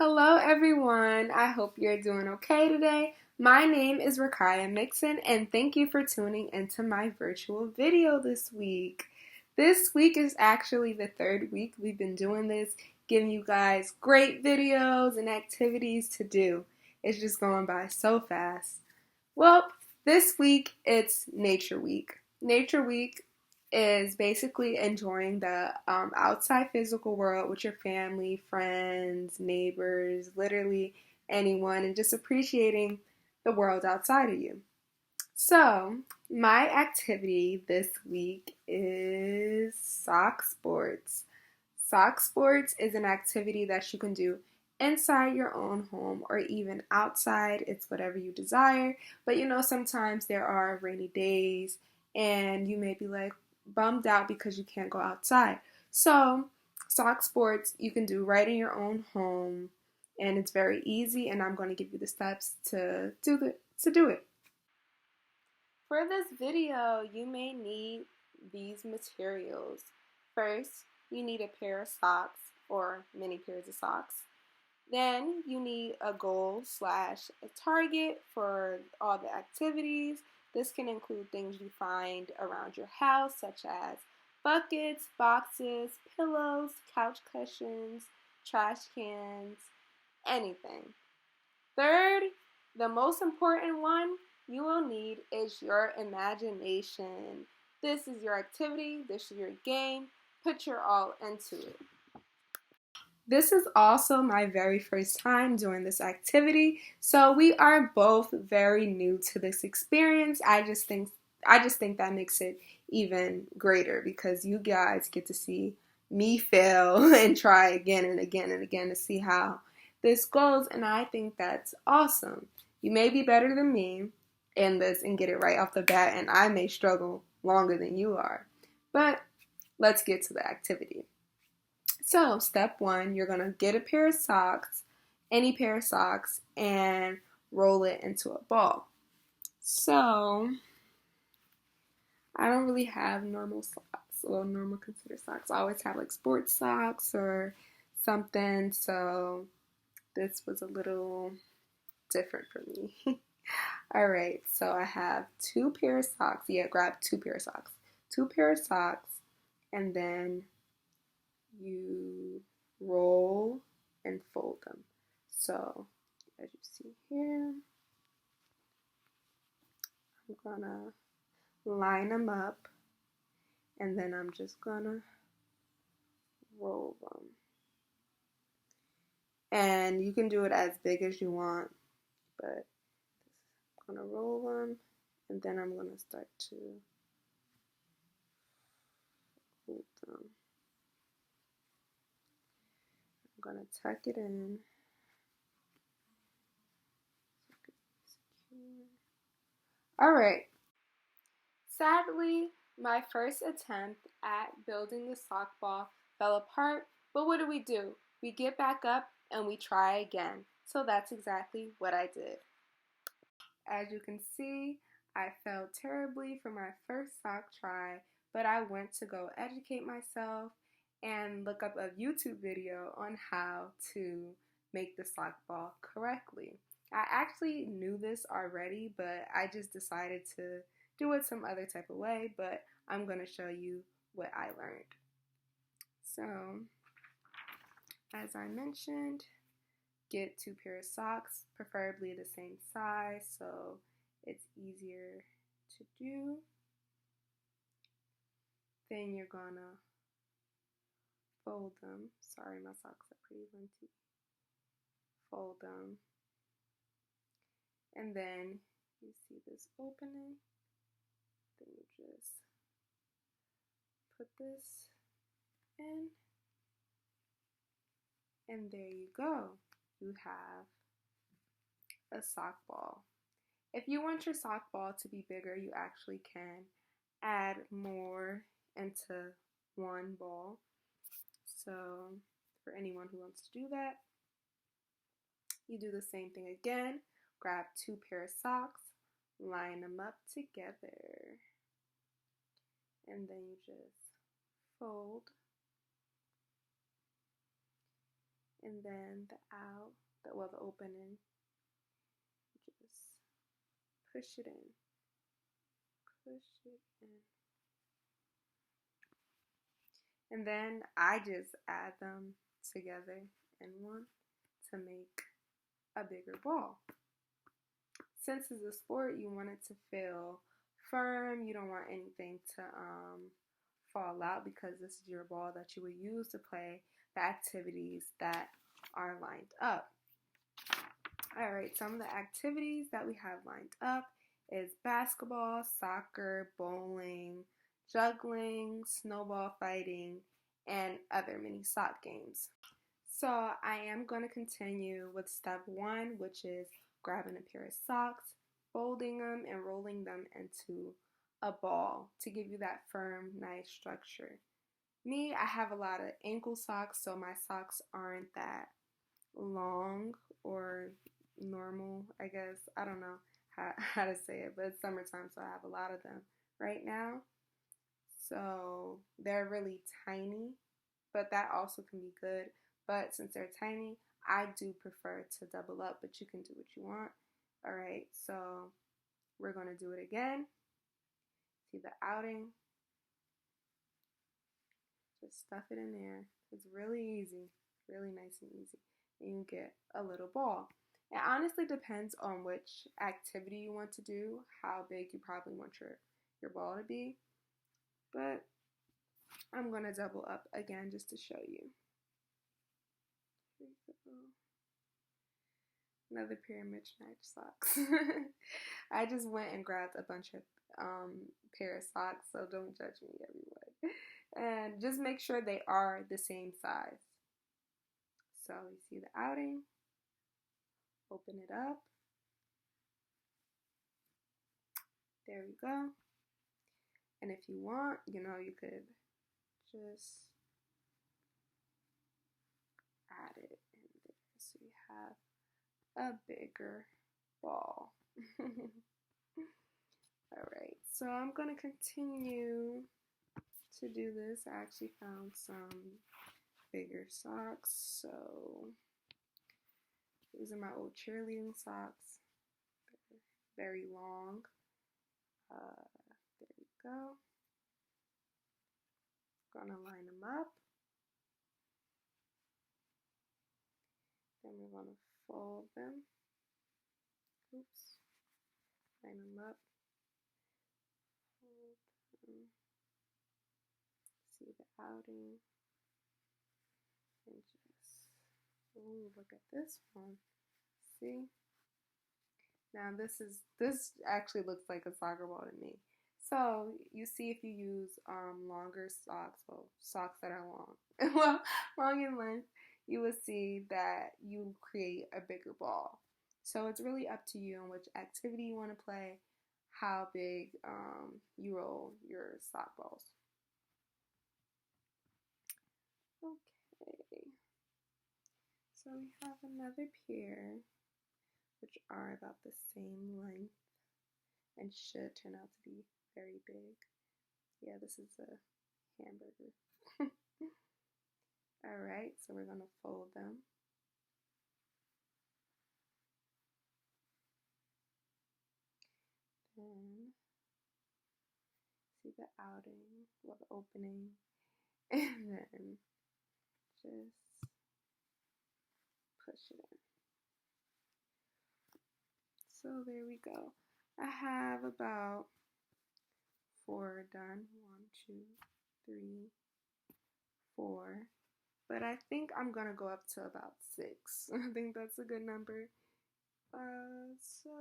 Hello, everyone. I hope you're doing okay today. My name is Rakaya Mixon, and thank you for tuning into my virtual video this week. This week is actually the third week we've been doing this, giving you guys great videos and activities to do. It's just going by so fast. Well, this week it's Nature Week. Nature Week is basically enjoying the outside physical world with your family, friends, neighbors, literally anyone, and just appreciating the world outside of you. So, my activity this week is sock sports. Sock sports is an activity that you can do inside your own home or even outside. It's whatever you desire. But sometimes there are rainy days and you may be like bummed out because you can't go outside. So, sock sports you can do right in your own home and it's very easy and I'm going to give you the steps to do it. For this video, you may need these materials. First, you need a pair of socks or many pairs of socks. Then you need a goal slash a target for all the activities. This can include things you find around your house, such as buckets, boxes, pillows, couch cushions, trash cans, anything. Third, the most important one you will need is your imagination. This is your activity, this is your game. Put your all into it. This is also my very first time doing this activity, so we are both very new to this experience. I just think that makes it even greater because you guys get to see me fail and try again and again and again to see how this goes, and I think that's awesome. You may be better than me in this and get it right off the bat, and I may struggle longer than you are. But let's get to the activity. So, step one, you're going to get a pair of socks, any pair of socks, and roll it into a ball. So, I don't really have normal socks, well, normal considered socks. I always have like sports socks or something, so this was a little different for me. All right, so I have two pair of socks. Yeah, grab two pair of socks. Two pair of socks, and then you roll and fold them. So, as you see here, I'm gonna line them up, and then I'm just gonna roll them. And you can do it as big as you want, but I'm gonna roll them, and then I'm gonna start to fold them. I'm gonna tuck it in. All right. Sadly, my first attempt at building the sock ball fell apart, but what do? We get back up and we try again. So that's exactly what I did. As you can see, I failed terribly for my first sock try, but I went to go educate myself and look up a YouTube video on how to make the sock ball correctly. I actually knew this already, but I just decided to do it some other type of way, but I'm going to show you what I learned. So, as I mentioned, get two pairs of socks, preferably the same size so it's easier to do. Then you're gonna fold them. Sorry, my socks are pretty lengthy. Fold them. And then you see this opening. Then you just put this in. And there you go. You have a sock ball. If you want your sock ball to be bigger, you actually can add more into one ball. So for anyone who wants to do that, you do the same thing again. Grab two pair of socks, line them up together, and then you just fold, and then the out well, the opening. Just push it in. Push it in. And then I just add them together in one to make a bigger ball. Since it's a sport, you want it to feel firm. You don't want anything to fall out because this is your ball that you would use to play the activities that are lined up. All right, some of the activities that we have lined up is basketball, soccer, bowling, juggling, snowball fighting, and other mini sock games. So I am going to continue with step 1, which is grabbing a pair of socks, folding them, and rolling them into a ball to give you that firm, nice structure. Me, I have a lot of ankle socks, so my socks aren't that long or normal, I guess. I don't know how to say it, but it's summertime, so I have a lot of them right now. So they're really tiny, but that also can be good. But since they're tiny, I do prefer to double up, but you can do what you want. All right, so we're going to do it again. See the outing. Just stuff it in there. It's really easy, really nice and easy. And you get a little ball. It honestly depends on which activity you want to do, how big you probably want your ball to be. But I'm going to double up again just to show you. Here we go. Another pair of mismatched socks. I just went and grabbed a bunch of pair of socks, so don't judge me, everyone. And just make sure they are the same size. So you see the outing. Open it up. There we go. And if you want, you could just add it in there so you have a bigger ball. All right, so I'm going to continue to do this. I actually found some bigger socks, so these are my old cheerleading socks. They're very long. There we go. Gonna line them up. Then we're gonna fold them. Oops. Line them up. Fold them. See the outing. And just, ooh, look at this one. See? Now this actually looks like a soccer ball to me. So you see if you use longer socks, well, socks that are long, well, long in length, you will see that you create a bigger ball. So it's really up to you on which activity you want to play, how big you roll your sock balls. Okay, so we have another pair, which are about the same length and should turn out to be very big. Yeah, this is a hamburger. All right, so we're gonna fold them. Then see the outing, well, the opening, and then just push it in. So there we go. I have about 4 done. 1, 2, 3, 4. But I think I'm gonna go up to about 6. I think that's a good number. So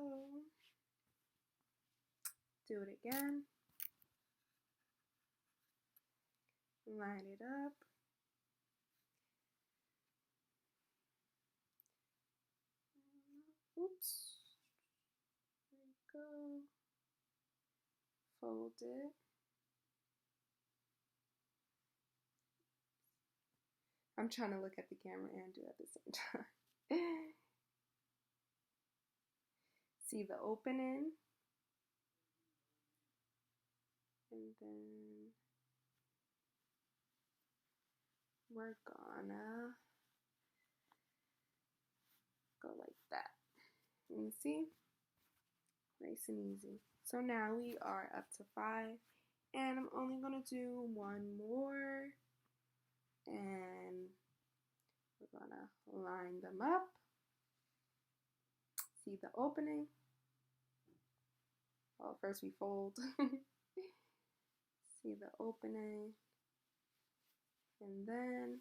do it again. Line it up. Oops. There we go. Fold it. I'm trying to look at the camera and do it at the same time. See the opening. And then we're gonna go You see? Nice and easy. So now we are up to 5, and I'm only going to do one more, and we're going to line them up. See the opening? Well, first we fold. See the opening, and then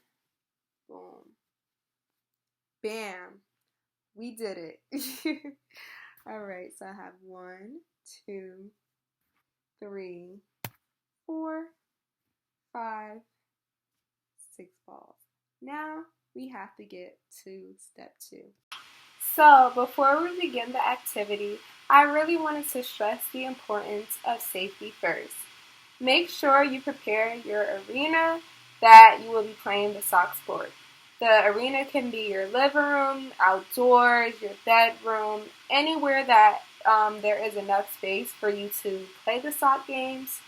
boom. Bam! We did it. All right, so I have 1, 2, 3, 4, 5, 6 balls. Now we have to get to step 2. So before we begin the activity, I really wanted to stress the importance of safety first. Make sure you prepare your arena that you will be playing the sock sport. The arena can be your living room, outdoors, your bedroom, anywhere that there is enough space for you to play the sock games.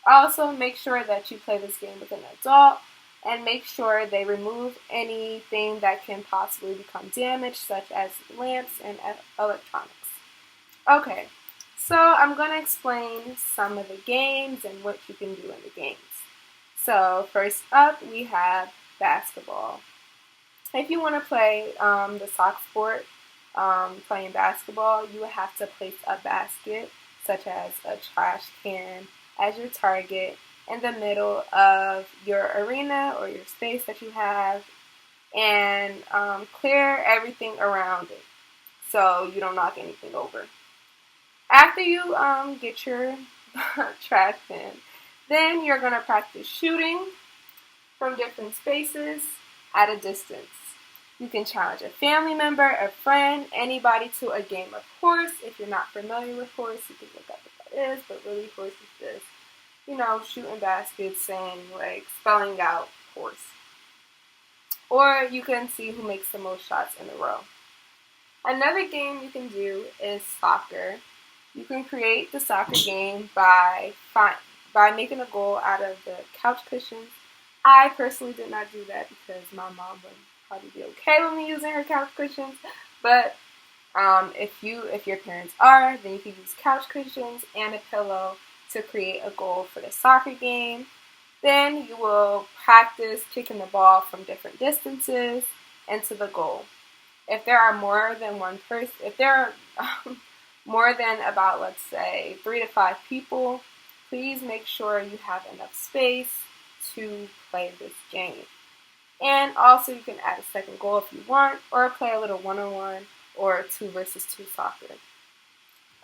Also, make sure that you play this game with an adult and make sure they remove anything that can possibly become damaged, such as lamps and electronics. Okay, so I'm going to explain some of the games and what you can do in the games. So first up, we have basketball. If you want to play the sock sport, playing basketball, you would have to place a basket, such as a trash can, as your target in the middle of your arena or your space that you have, and clear everything around it so you don't knock anything over. After you get your trash can, then you're going to practice shooting from different spaces at a distance. You can challenge a family member, a friend, anybody to a game of horse. If you're not familiar with horse, you can look up what that is, but really horse is just, shooting baskets and spelling out horse. Or you can see who makes the most shots in a row. Another game you can do is soccer. You can create the soccer game by making a goal out of the couch cushions. I personally did not do that because my mom would probably be okay with me using her couch cushions. But if your parents are, then you can use couch cushions and a pillow to create a goal for the soccer game. Then you will practice kicking the ball from different distances into the goal. If there are more than one person, if there are more than about, let's say, 3 to 5 people, please make sure you have enough space to play this game. And also you can add a second goal if you want, or play a little one-on-one or 2 versus 2 soccer.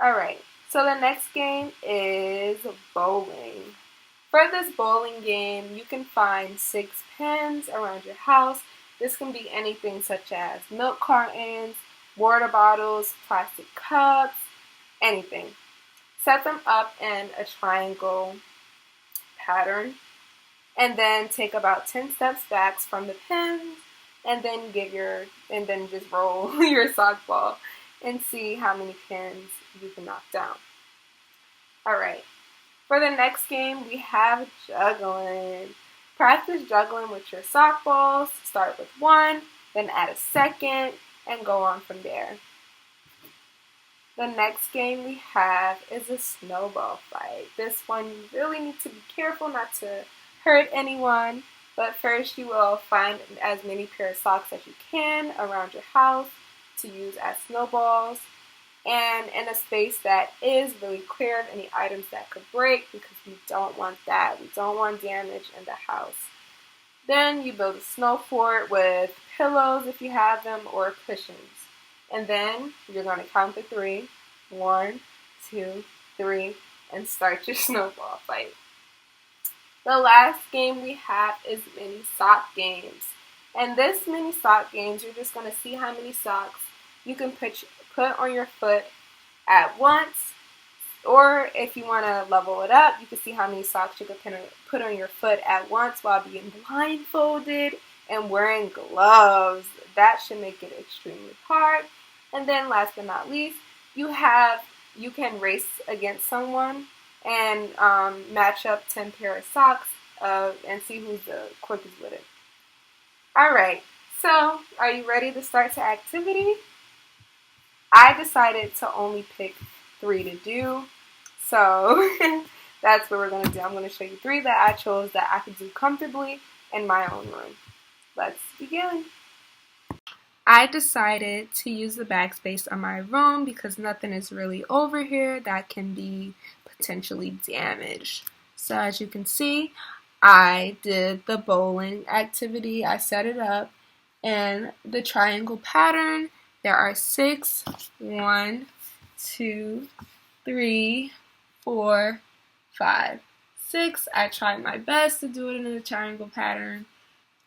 Alright, so the next game is bowling. For this bowling game, you can find 6 pins around your house. This can be anything such as milk cartons, water bottles, plastic cups, anything. Set them up in a triangle pattern, and then take about 10 steps back from the pins, and then just roll your softball and see how many pins you can knock down. Alright, for the next game we have juggling. Practice juggling with your softballs. Start with 1, then add a second, and go on from there. The next game we have is a snowball fight. This one you really need to be careful not to hurt anyone, but first you will find as many pair of socks as you can around your house to use as snowballs, and in a space that is really clear of any items that could break, because we don't want that. We don't want damage in the house. Then you build a snow fort with pillows if you have them, or cushions. And then you're going to count to 3. 1, 2, 3, and start your snowball fight. The last game we have is mini sock games. And this mini sock games, you're just going to see how many socks you can put on your foot at once. Or if you want to level it up, you can see how many socks you can put on your foot at once while being blindfolded and wearing gloves. That should make it extremely hard. And then last but not least, you can race against someone and match up 10 pair of socks and see who's the quickest with it. Alright, so are you ready to start the activity? I decided to only pick 3 to do. So that's what we're going to do. I'm going to show you 3 that I chose that I could do comfortably in my own room. Let's begin. I decided to use the backspace on my room because nothing is really over here that can be potentially damaged. So as you can see, I did the bowling activity. I set it up in the triangle pattern. There are 6, 1, 2, 3, 4, 5, 6. I tried my best to do it in the triangle pattern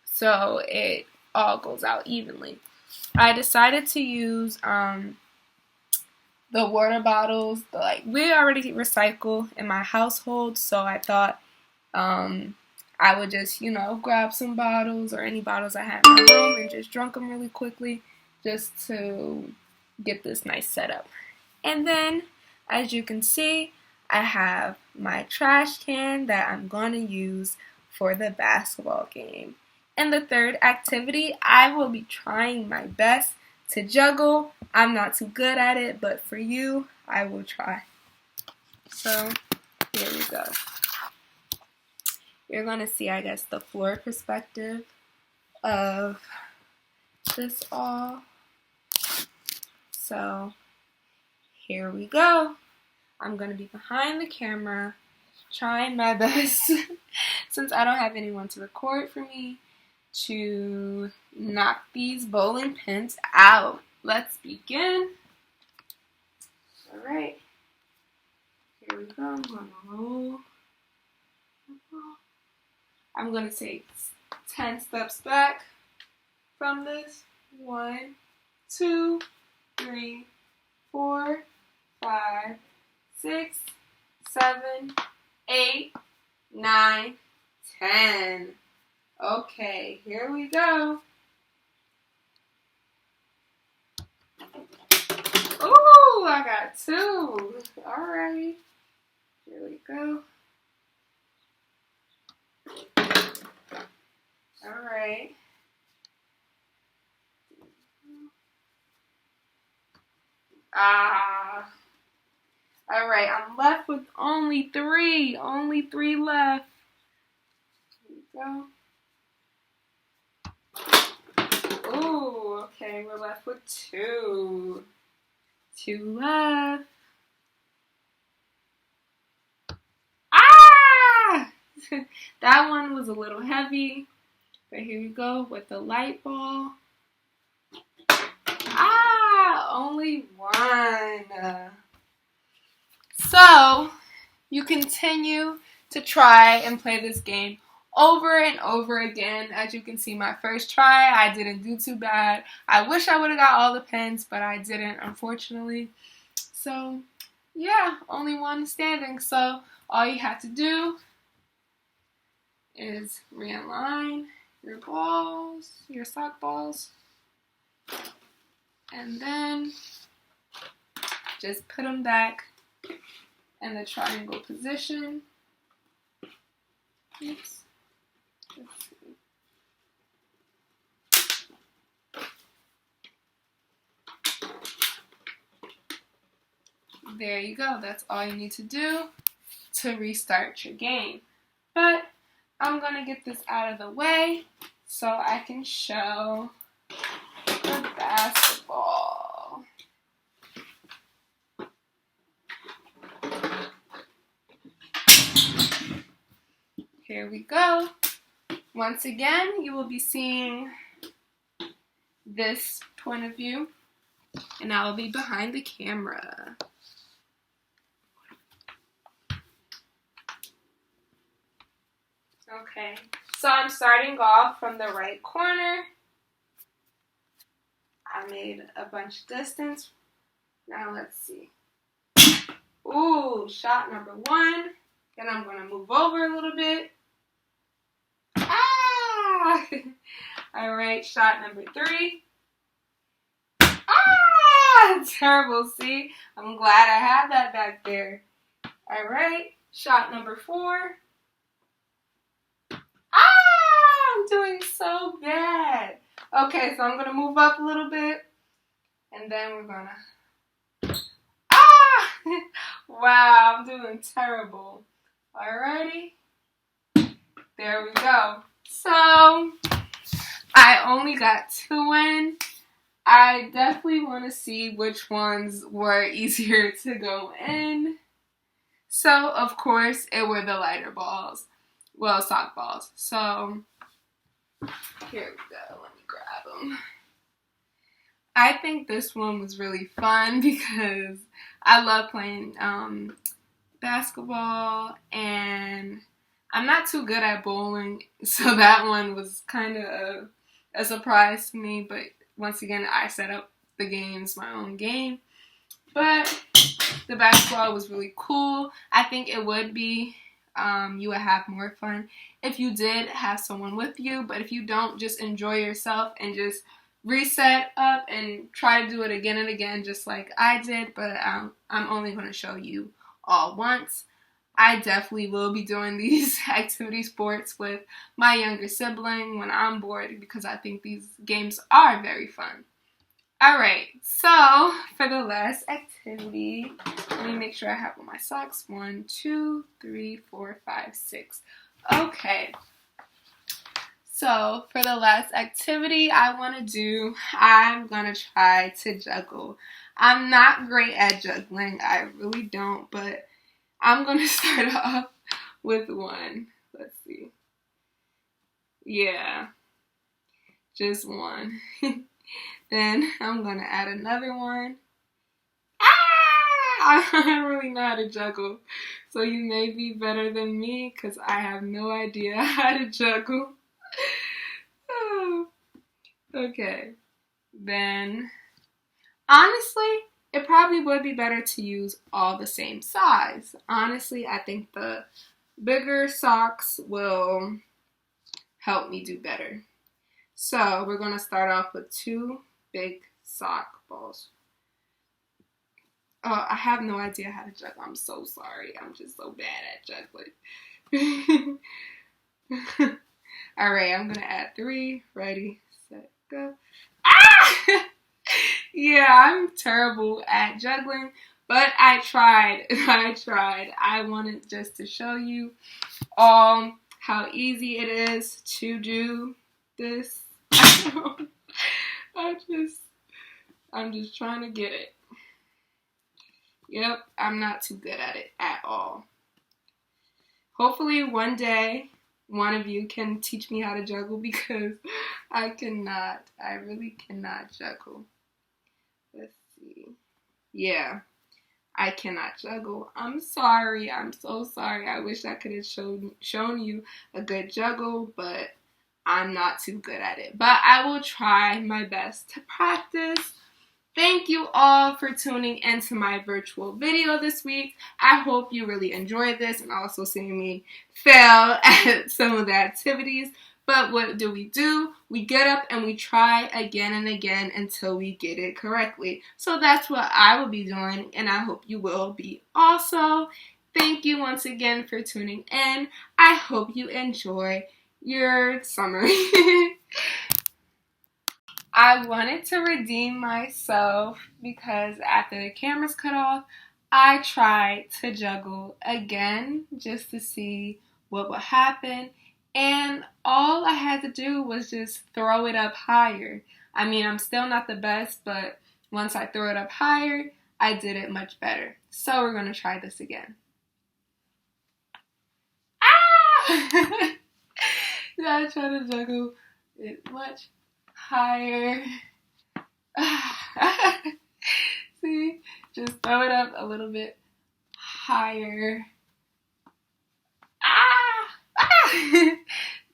so it all goes out evenly. I decided to use the water bottles. We already recycle in my household, so I thought I would just, grab some bottles or any bottles I had in my room and just drink them really quickly just to get this nice setup. And then, as you can see, I have my trash can that I'm going to use for the basketball game. In the third activity, I will be trying my best to juggle. I'm not too good at it, but for you, I will try. So, here we go. You're going to see, I guess, the floor perspective of this all. So, here we go. I'm going to be behind the camera, trying my best, since I don't have anyone to record for me, to knock these bowling pins out. Let's begin. Alright. Here we go. I'm going to roll. I'm going to take 10 steps back from this. 1, 2, 3, 4, 5, 6, 7, 8, 9, 10. Okay, here we go. Ooh, I got 2. Alright. Here we go. Alright. Alright, I'm left with only 3. Only 3 left. Here we go. Ooh, okay, we're left with 2. 2 left. Ah! That one was a little heavy. But here we go with the light ball. Only 1. So, you continue to try and play this game over and over again. As you can see, my first try, I didn't do too bad. I wish I would have got all the pins, but I didn't, unfortunately. So, yeah, only 1 standing. So, all you have to do is realign your balls, your sock balls, and then just put them back in the triangle position. Oops. Let's see. There you go. That's all you need to do to restart your game. But I'm going to get this out of the way so I can show the basketball. Here we go. Once again, you will be seeing this point of view, and I will be behind the camera. Okay, so I'm starting off from the right corner. I made a bunch of distance. Now let's see. Ooh, shot number 1. Then I'm going to move over a little bit. All right, shot number 3. Terrible, see? I'm glad I have that back there. All right, shot number 4. I'm doing so bad. Okay, so I'm going to move up a little bit, and then we're going to Wow, I'm doing terrible. Alrighty. There we go. So, I only got 2 in. I definitely want to see which ones were easier to go in. So, of course, it were the lighter balls. Well, sock balls. So, here we go. Let me grab them. I think this one was really fun because I love playing basketball, and I'm not too good at bowling, so that one was kind of a surprise to me. But once again, I set up the games my own game. But the basketball was really cool. I think it would be, you would have more fun if you did have someone with you. But if you don't, just enjoy yourself and just reset up and try to do it again and again, just like I did. But I'm only going to show you all once. I definitely will be doing these activity sports with my younger sibling when I'm bored because I think these games are very fun. Alright, so for the last activity, let me make sure I have all my socks. 1, 2, 3, 4, 5, 6. Okay. So for the last activity I'm going to try to juggle. I'm not great at juggling. I really don't, but I'm going to start off with one. Let's see. Yeah, just one. Then I'm going to add another one. I don't really know how to juggle. So you may be better than me because I have no idea how to juggle. Okay. Then, honestly, it probably would be better to use all the same size. Honestly, I think the bigger socks will help me do better. So we're going to start off with 2 big sock balls. Oh, I have no idea how to juggle. I'm so sorry. I'm just so bad at juggling. Alright, I'm going to add 3. Ready, set, go. Ah! Yeah, I'm terrible at juggling, but I tried. I wanted just to show you all how easy it is to do this. I'm just trying to get it. Yep, I'm not too good at it at all. Hopefully one day one of you can teach me how to juggle because I cannot. I really cannot juggle. Let's see. Yeah, I cannot juggle. I'm sorry. I'm so sorry. I wish I could have shown you a good juggle, but I'm not too good at it. But I will try my best to practice. Thank you all for tuning into my virtual video this week. I hope you really enjoyed this and also seeing me fail at some of the activities. But what do? We get up and we try again and again until we get it correctly. So that's what I will be doing, and I hope you will be also. Thank you once again for tuning in. I hope you enjoy your summer. I wanted to redeem myself because after the cameras cut off, I tried to juggle again just to see what would happen. And all I had to do was just throw it up higher. I mean, I'm still not the best, but once I throw it up higher, I did it much better. So we're going to try this again. Ah! Now I try to juggle it much higher. See, just throw it up a little bit higher.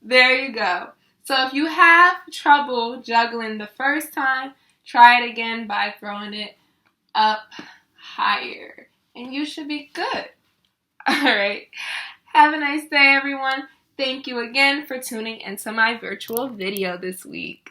There you go. So if you have trouble juggling the first time, try it again by throwing it up higher, and you should be good. All right. Have a nice day, everyone. Thank you again for tuning into my virtual video this week.